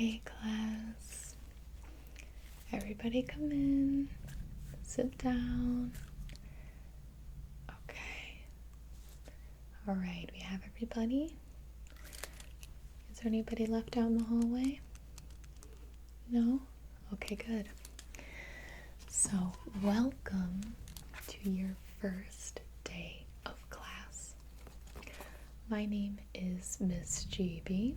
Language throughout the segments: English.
Okay, class. Everybody come in. Sit down. Okay. Alright, we have everybody. Is there anybody left out in the hallway? No? Okay, good. So, welcome to your first day of class. My name is Miss GB.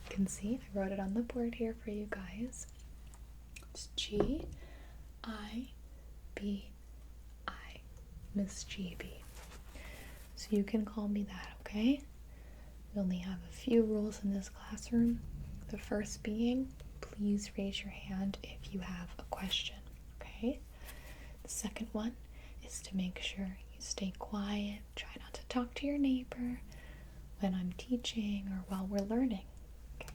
You can see I wrote it on the board here for you guys. It's G-I-B-I, Miss GB. So you can call me that, okay? We only have a few rules in this classroom. The first being, please raise your hand if you have a question, okay? The second one is to make sure you stay quiet, try not to talk to your neighbor when I'm teaching or while we're learning, okay?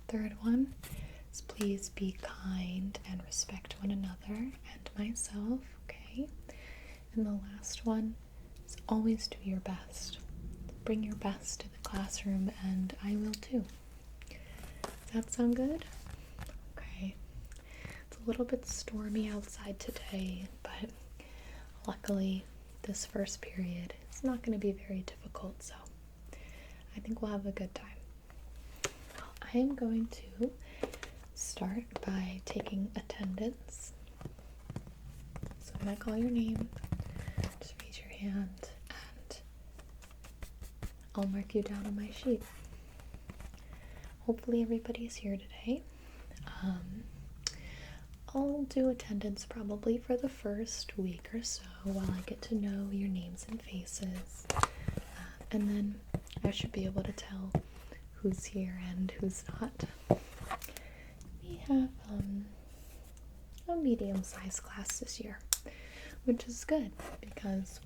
Third one is please be kind and respect one another and myself, okay? And the last one is always do your best. Bring your best to the classroom, and I will too. Does that sound good? Okay. It's a little bit stormy outside today, but luckily this first period is not going to be very difficult, so I think we'll have a good time. I am going to start by taking attendance. So when I call your name, just raise your hand and I'll mark you down on my sheet. Hopefully everybody's here today. I'll do attendance probably for the first week or so while I get to know your names and faces. And then I should be able to tell who's here and who's not. We have a medium-sized class this year, which is good because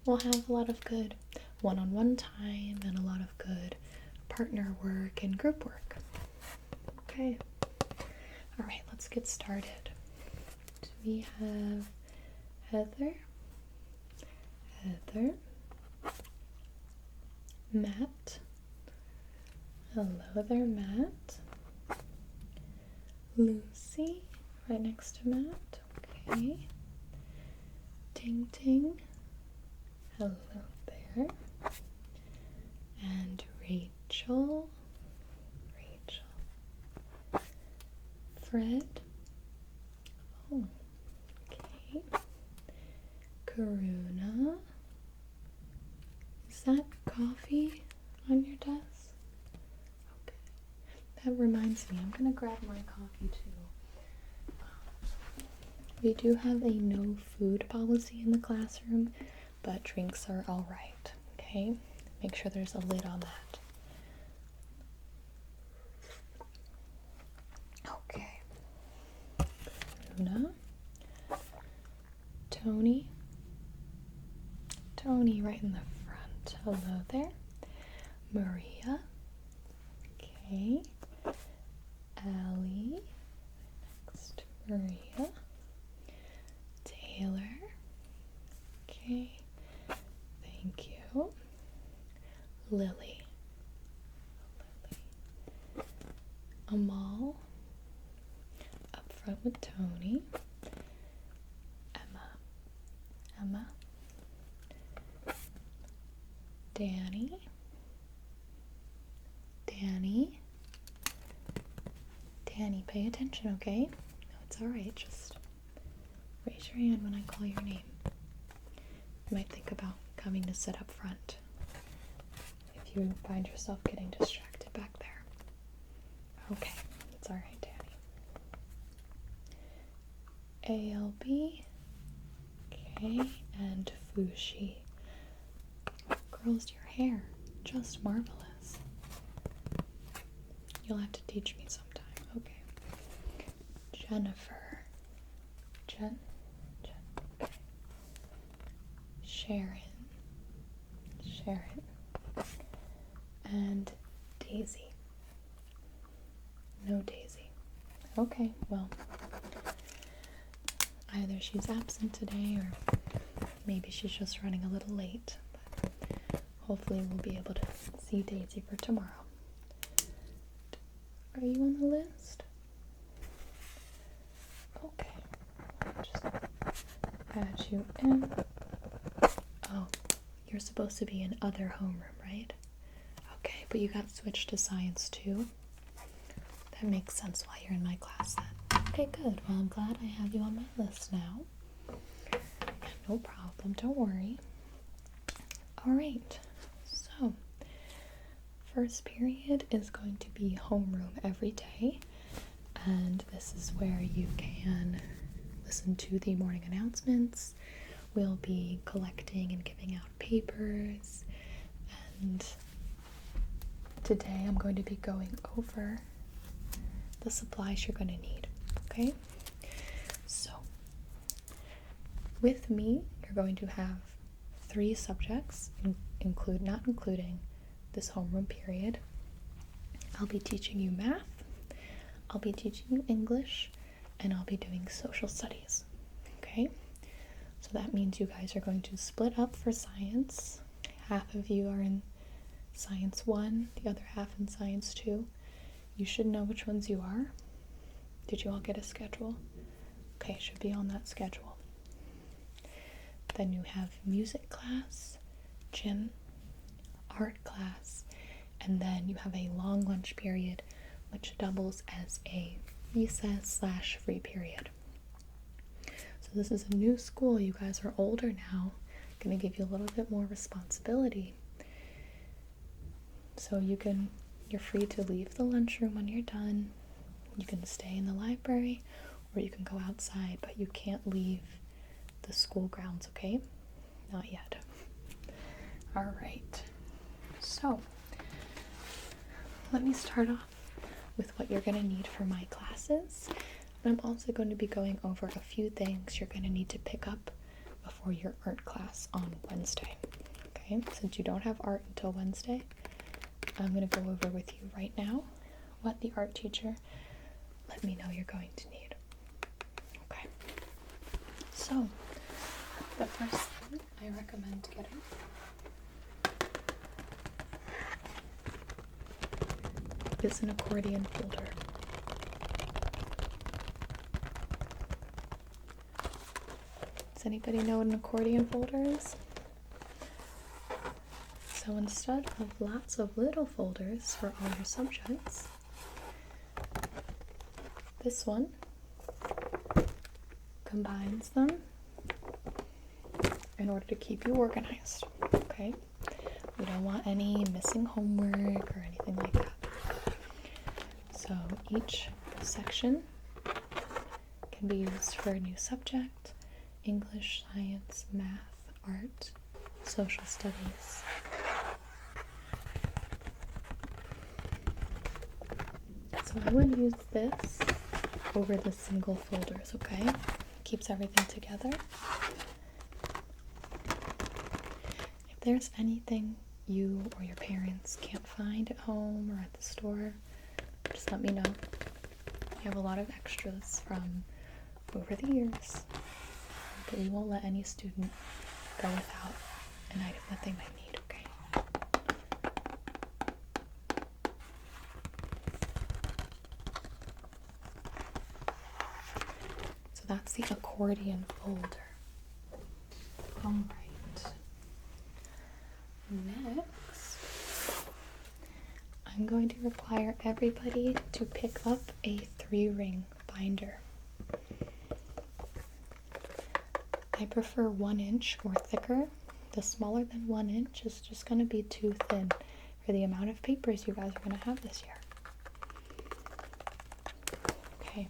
we'll have a lot of good one-on-one time and a lot of good partner work and group work. Okay. All right, let's get started. So we have Heather, Matt. Hello there, Matt. Lucy, right next to Matt. Okay. Ting Ting. Hello there. And Rachel. Fred. Oh, okay. Karuna. Is that coffee on your desk? Okay. That reminds me, I'm gonna grab my coffee too. We do have a no food policy in the classroom, but drinks are alright, okay? Make sure there's a lid on that. Okay. Luna. Tony right in the front. Hello there. Maria. Okay. Allie. Next. Maria. Taylor. Okay. Thank you. Lily. Amal. Up front with Tony. Emma. Danny. Danny, pay attention, okay? No, it's alright, just raise your hand when I call your name. You might think about coming to sit up front if you find yourself getting distracted back there. Okay, it's alright, Danny. ALB. Okay, and Fushi. Girls, your hair, just marvelous. You'll have to teach me sometime. Okay. Jennifer. Jen. Okay. Sharon. And Daisy. No Daisy. Okay, well, either she's absent today or maybe she's just running a little late. But hopefully we'll be able to see Daisy for tomorrow. Are you on the list? Okay. Just add you in. Oh, you're supposed to be in other homeroom, right? Okay, but you got switched to science too. That makes sense why you're in my class then. Okay, good. Well, I'm glad I have you on my list now. No problem, don't worry. Alright, so first period is going to be homeroom every day, and this is where you can listen to the morning announcements. We'll be collecting and giving out papers, and today I'm going to be going over the supplies you're going to need, okay? So, with me, you're going to have 3 subjects, not including this homeroom period. I'll be teaching you math, I'll be teaching you English, and I'll be doing social studies, okay? So that means you guys are going to split up for science. Half of you are in science 1, the other half in science 2. You should know which ones you are. Did you all get a schedule? Okay, it should be on that schedule. Then you have music class, gym, art class, and then you have a long lunch period, which doubles as a recess/free period. So this is a new school. You guys are older now. Going to give you a little bit more responsibility. So you're free to leave the lunchroom when you're done. You can stay in the library, or you can go outside, but you can't leave the school grounds, okay? Not yet. All right. So, let me start off with what you're going to need for my classes. And I'm also going to be going over a few things you're going to need to pick up before your art class on Wednesday. Okay? Since you don't have art until Wednesday, I'm going to go over with you right now what the art teacher let me know you're going to need. Okay. So, the first thing I recommend getting is an accordion folder. Does anybody know what an accordion folder is? So instead of lots of little folders for all your subjects, this one combines them in order to keep you organized, okay? We don't want any missing homework or anything like that. So each section can be used for a new subject: English, science, math, art, social studies. So I would use this over the single folders, okay? Keeps everything together. If there's anything you or your parents can't find at home or at the store, just let me know. We have a lot of extras from over the years, but we won't let any student go without an item that they might need, okay? So that's the accordion folder. Alright. Next, I'm going to require everybody to pick up a 3-ring binder. I prefer 1 inch or thicker. The smaller than 1 inch is just going to be too thin for the amount of papers you guys are going to have this year. Okay,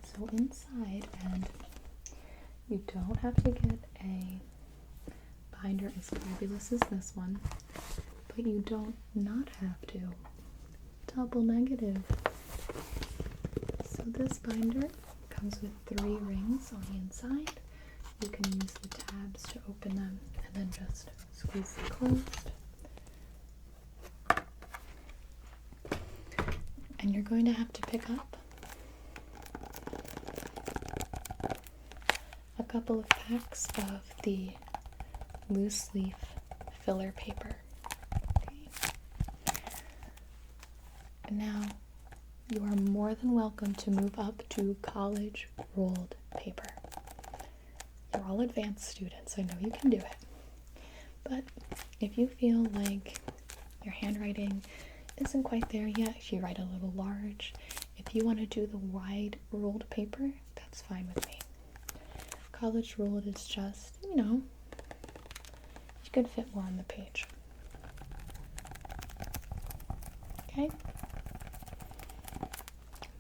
so inside, and you don't have to get a binder as fabulous as this one, but you don't not have to. Double negative. So this binder comes with 3 rings on the inside. You can use the tabs to open them and then just squeeze them closed. And you're going to have to pick up a couple of packs of the loose leaf filler paper. Okay. Now, you are more than welcome to move up to college ruled paper. You're all advanced students, I know you can do it. But if you feel like your handwriting isn't quite there yet, if you write a little large, if you want to do the wide ruled paper, that's fine with me. College ruled is just, you can fit more on the page. Okay?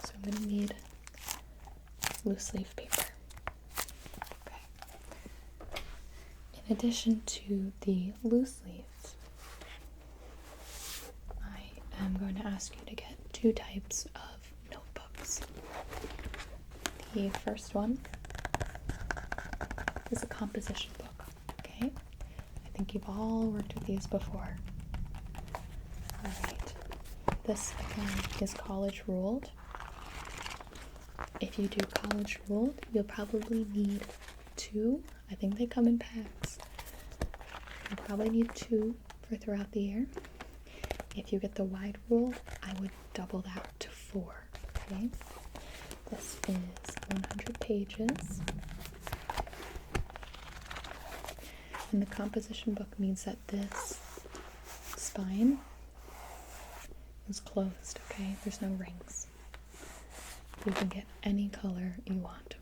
So I'm going to need loose leaf paper. Okay. In addition to the loose leaves, I am going to ask you to get 2 types of notebooks. The first one is a composition book, okay? I think you've all worked with these before. Alright, this again is college ruled. If you do college ruled, you'll probably need 2. I think they come in packs. You'll probably need 2 for throughout the year. If you get the wide ruled, I would double that to 4, okay? This is 100 pages. And the composition book means that this spine is closed, okay? There's no rings. You can get any color you want.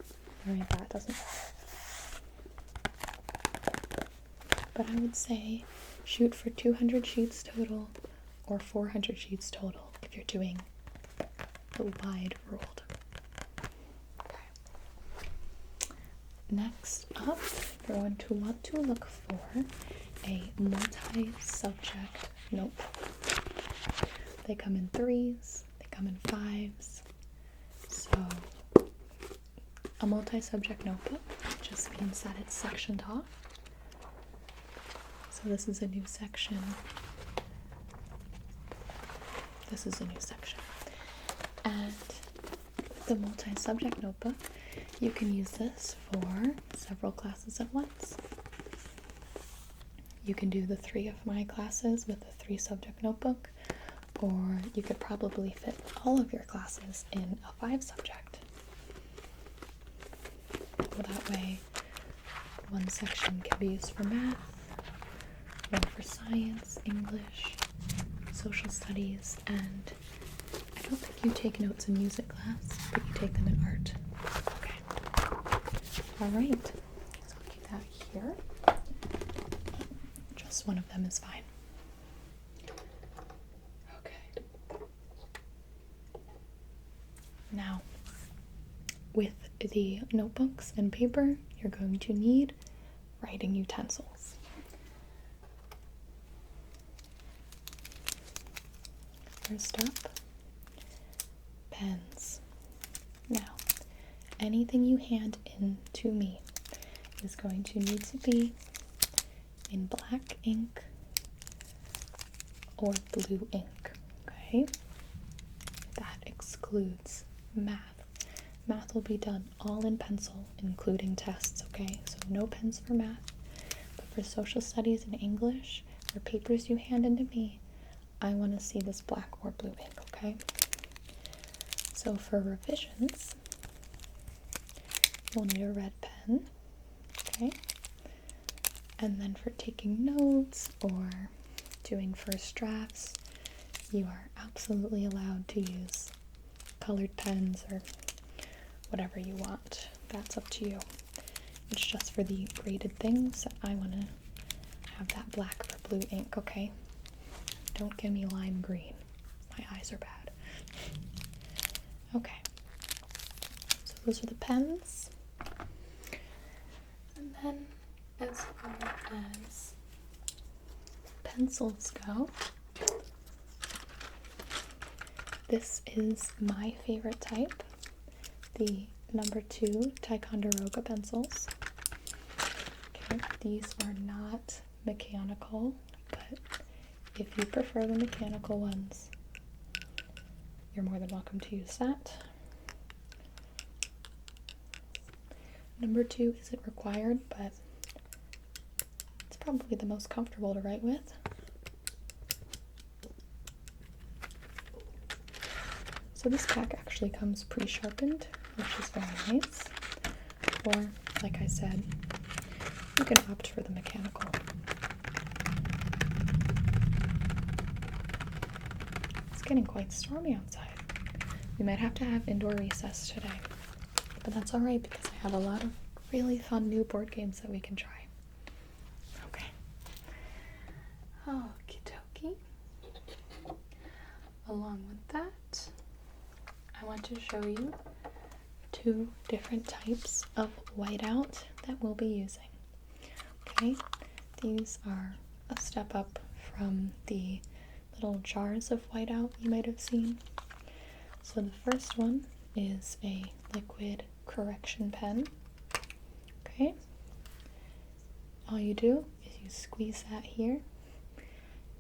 Alright, that doesn't matter. But I would say shoot for 200 sheets total or 400 sheets total if you're doing the wide ruled. Okay. Next up, you're going to want to look for a multi-subject notebook. They come in 3s, they come in 5s. So a multi-subject notebook just means that it's sectioned off. So this is a new section. This is a new section. And with the multi-subject notebook, you can use this for several classes at once. You can do the 3 of my classes with a 3-subject notebook, or you could probably fit all of your classes in a 5-subject. Well, that way, one section can be used for math, one for science, English, social studies, and I don't think you take notes in music class, but you take them in art. Okay. Alright, so I'll keep that here. Just one of them is fine. Okay. Now, with the notebooks and paper, you're going to need writing utensils. First up, pens. Now, anything you hand in to me is going to need to be in black ink or blue ink, okay? That excludes math. Math will be done all in pencil, including tests, okay? So no pens for math. But for social studies and English, or papers you hand in to me, I want to see this black or blue ink, okay? So for revisions, you'll need a red pen, okay? And then for taking notes or doing first drafts, you are absolutely allowed to use colored pens or whatever you want. That's up to you. It's just for the graded things, I want to have that black or blue ink, okay? Don't give me lime green. My eyes are bad. Okay. So those are the pens. And then as far as pencils go, this is my favorite type, the number 2 Ticonderoga pencils. Okay, these are not mechanical, but if you prefer the mechanical ones, you're more than welcome to use that. Number 2 isn't required, but it's probably the most comfortable to write with. So this pack actually comes pre-sharpened, which is very nice. Or, like I said, you can opt for the mechanical. It's getting quite stormy outside. We might have to have indoor recess today. But that's alright because I have a lot of really fun new board games that we can try. Okay. Okie dokie. Along with that, I want to show you 2 different types of whiteout that we'll be using. Okay, these are a step up from the little jars of whiteout you might have seen. So the first one is a liquid correction pen. Okay, all you do is you squeeze that here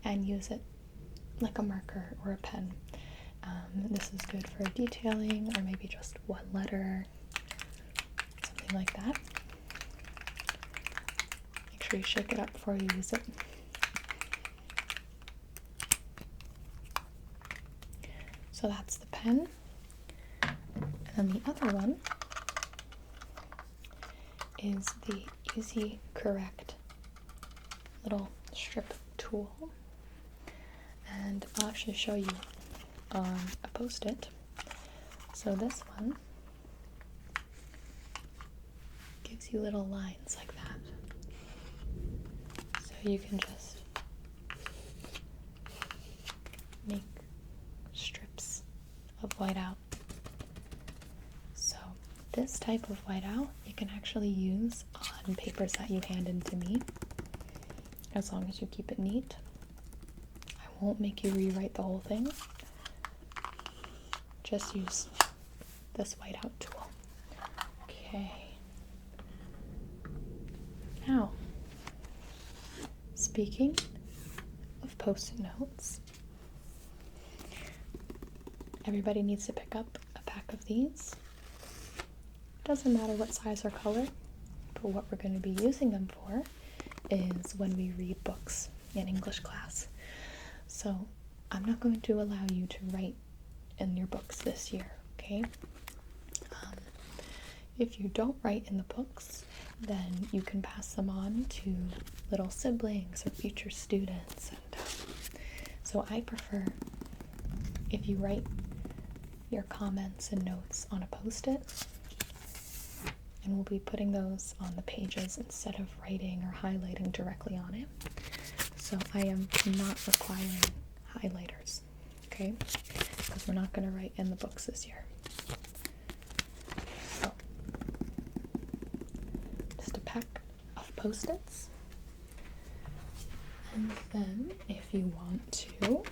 and use it like a marker or a pen. This is good for detailing or maybe just one letter, something like that. Make sure you shake it up before you use it. So that's the pen. And then the other one is the Easy Correct little strip tool. And I'll actually show you on a post-it. So this one gives you little lines like that. So you can just make strips of whiteout. So this type of whiteout you can actually use on papers that you hand in to me, as long as you keep it neat. I won't make you rewrite the whole thing. Just use this whiteout tool. Okay. Now, speaking of post-it notes, everybody needs to pick up a pack of these. Doesn't matter what size or color, but what we're going to be using them for is when we read books in English class. So I'm not going to allow you to write in your books this year, okay? If you don't write in the books, then you can pass them on to little siblings or future students. And so I prefer if you write your comments and notes on a post-it, and we'll be putting those on the pages instead of writing or highlighting directly on it. So I am not requiring highlighters, okay? Because we're not going to write in the books this year. So, just a pack of post-its. And then, if you want to,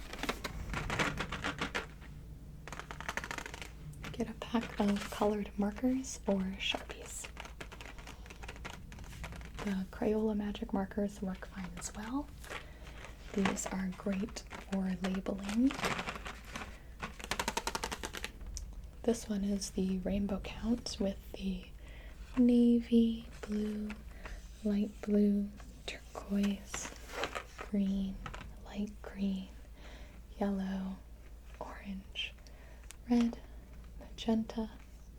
get a pack of colored markers or Sharpies. The Crayola Magic markers work fine as well. These are great for labeling. This one is the Rainbow Count with the navy, blue, light blue, turquoise, green, light green, yellow, orange, red, magenta,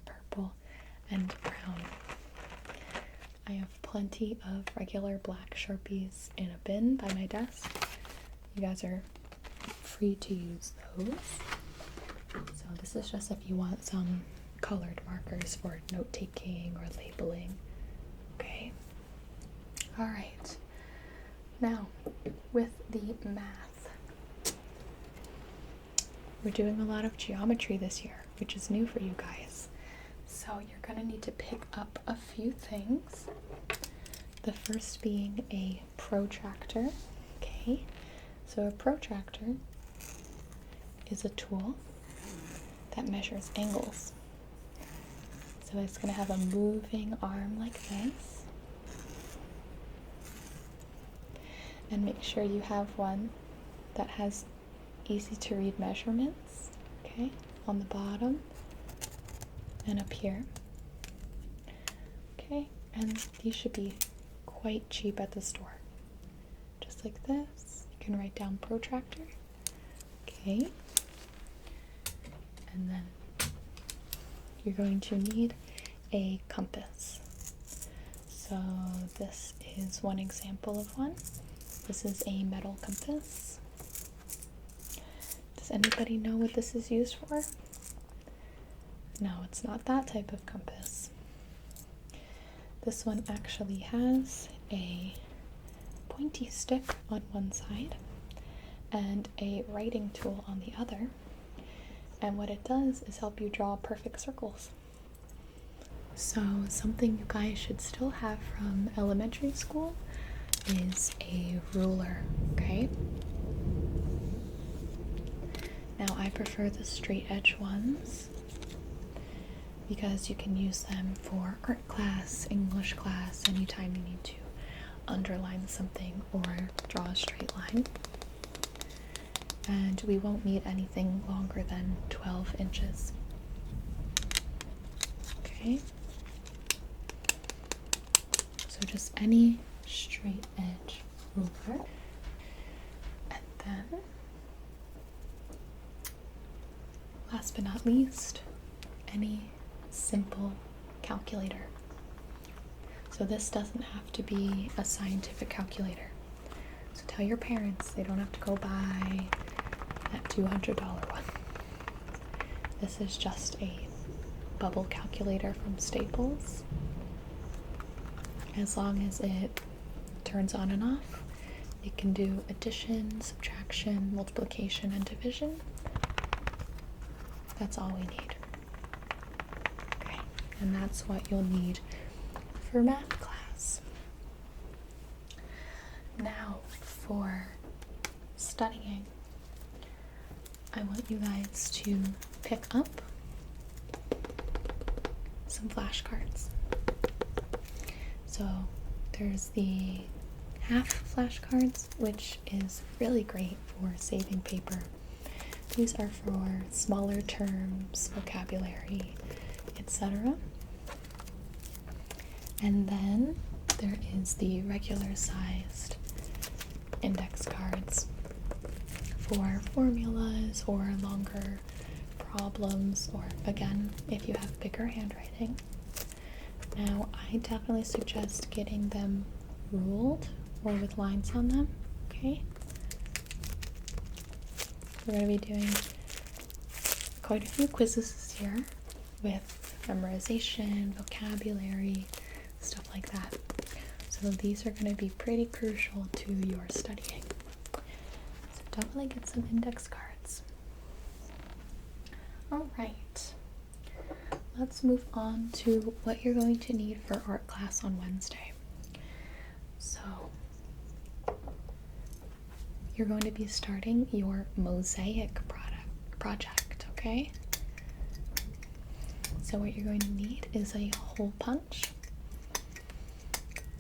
purple, and brown. I have plenty of regular black Sharpies in a bin by my desk. You guys are free to use those. So this is just if you want some colored markers for note-taking or labeling. Okay. All right. Now, with the math, we're doing a lot of geometry this year, which is new for you guys. So you're going to need to pick up a few things. The first being a protractor. Okay. So a protractor is a tool that measures angles. So it's going to have a moving arm like this. And make sure you have one that has easy to read measurements, okay, on the bottom and up here. Okay, and these should be quite cheap at the store. Just like this. You can write down protractor. Okay. and then you're going to need a compass. So this is one example of one. This is a metal compass. Does anybody know what this is used for? No, it's not that type of compass. This one actually has a pointy stick on one side and a writing tool on the other. And what it does is help you draw perfect circles. So something you guys should still have from elementary school is a ruler, okay? Now I prefer the straight edge ones because you can use them for art class, English class, anytime you need to underline something or draw a straight line. And we won't need anything longer than 12 inches. Okay? So just any straight edge ruler. And then, last but not least, any simple calculator. So this doesn't have to be a scientific calculator. So tell your parents they don't have to go buy that $200 one. This is just a bubble calculator from Staples. As long as it turns on and off, it can do addition, subtraction, multiplication, and division. That's all we need. Okay, and that's what you'll need for math class. Now, for studying, I want you guys to pick up some flashcards. So there's the half flashcards, which is really great for saving paper. These are for smaller terms, vocabulary, etc. And then there is the regular sized index cards for formulas or longer problems, or again, if you have bigger handwriting. Now, I definitely suggest getting them ruled or with lines on them, okay? We're going to be doing quite a few quizzes this year with memorization, vocabulary, stuff like that. So these are going to be pretty crucial to your studying. So definitely get some index cards. All right. Let's move on to what you're going to need for art class on Wednesday. So, you're going to be starting your mosaic project, okay? So what you're going to need is a hole punch.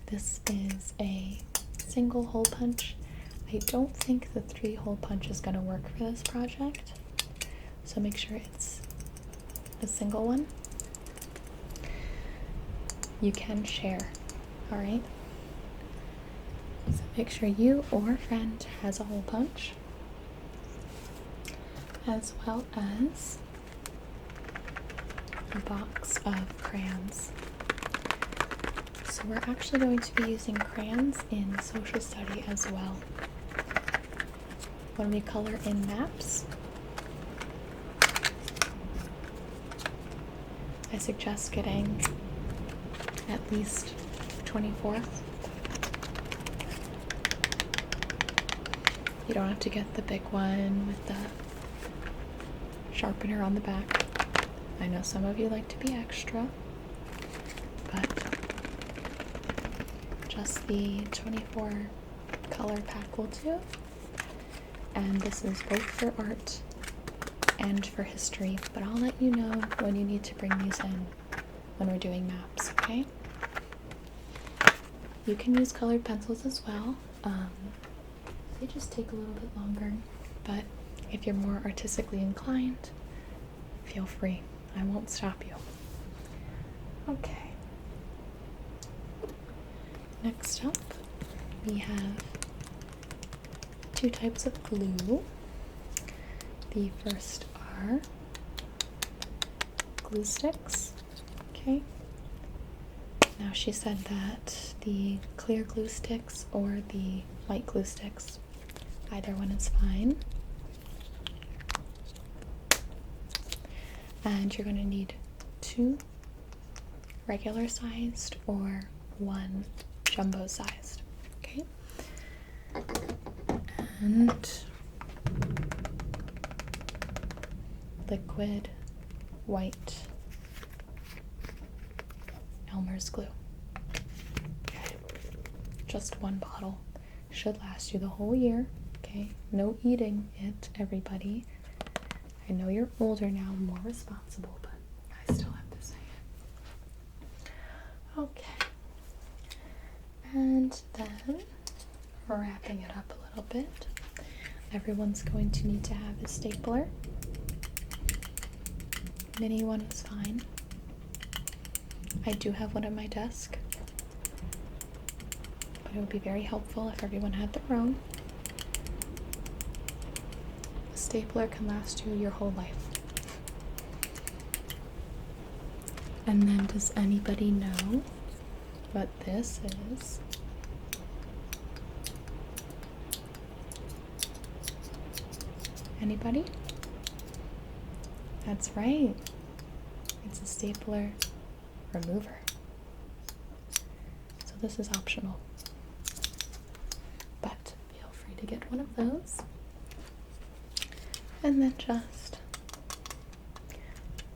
This is a single hole punch. I don't think the 3-hole punch is going to work for this project, so make sure it's a single one. You can share, alright? So make sure you or a friend has a hole punch, as well as a box of crayons. So we're actually going to be using crayons in social study as well. When we color in maps, I suggest getting at least 24. You don't have to get the big one with the sharpener on the back. I know some of you like to be extra, but just the 24 color pack will do. And this is both for art and for history, but I'll let you know when you need to bring these in when we're doing maps, okay? You can use colored pencils as well. They just take a little bit longer, but if you're more artistically inclined, feel free. I won't stop you. Okay. Next up, we have 2 types of glue. The first are glue sticks. Okay. Now she said that the clear glue sticks or the white glue sticks, either one is fine. And you're going to need 2 regular sized or 1 jumbo sized. Okay. And liquid white Elmer's glue. Okay. Just 1 bottle. Should last you the whole year. Okay. No eating it, everybody. I know you're older now, more responsible, but I still have to say it. Okay. And then, wrapping it up a little bit, everyone's going to need to have a stapler. Mini one is fine. I do have one at my desk, but it would be very helpful if everyone had their own. A stapler can last you your whole life. And then, does anybody know what this is? Anybody? That's right. It's a stapler remover. So this is optional. But feel free to get one of those. And then just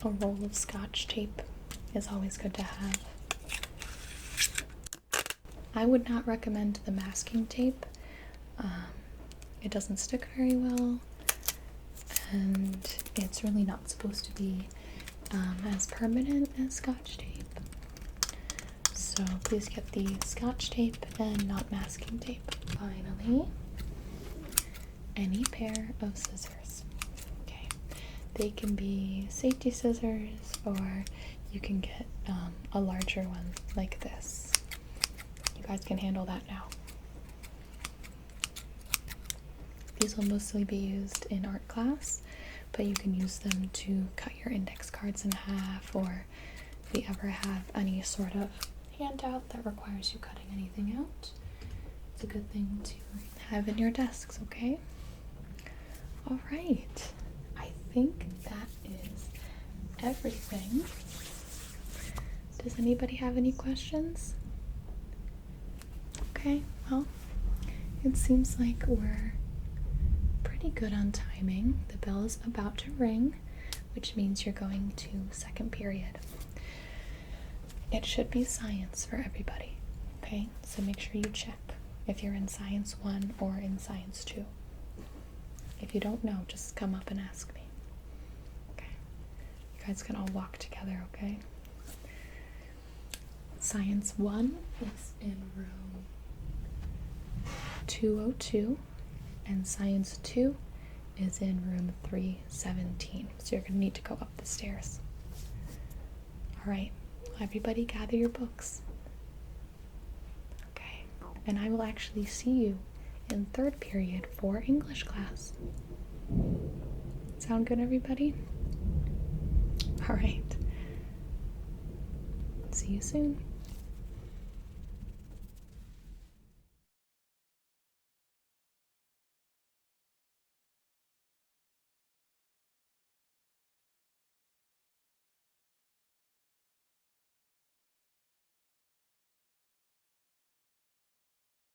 a roll of Scotch tape is always good to have. I would not recommend the masking tape. It doesn't stick very well, and it's really not supposed to be as permanent as Scotch tape. So please get the Scotch tape and not masking tape. Finally, any pair of scissors. Okay, they can be safety scissors, or you can get a larger one like this. You guys can handle that now. These will mostly be used in art class, but you can use them to cut your index cards in half, or if you ever have any sort of handout that requires you cutting anything out, it's a good thing to have in your desks, okay? All right, I think that is everything. Does anybody have any questions? Okay, well, it seems like we're pretty good on timing. The bell is about to ring, which means you're going to second period. It should be science for everybody, okay? So make sure you check if you're in Science 1 or in Science 2. If you don't know, just come up and ask me. Okay? You guys can all walk together, okay? Science 1 is in room 202, and Science 2 is in room 317. So you're going to need to go up the stairs. All right, everybody gather your books. Okay, and I will actually see you in third period for English class. Sound good, everybody? All right. See you soon.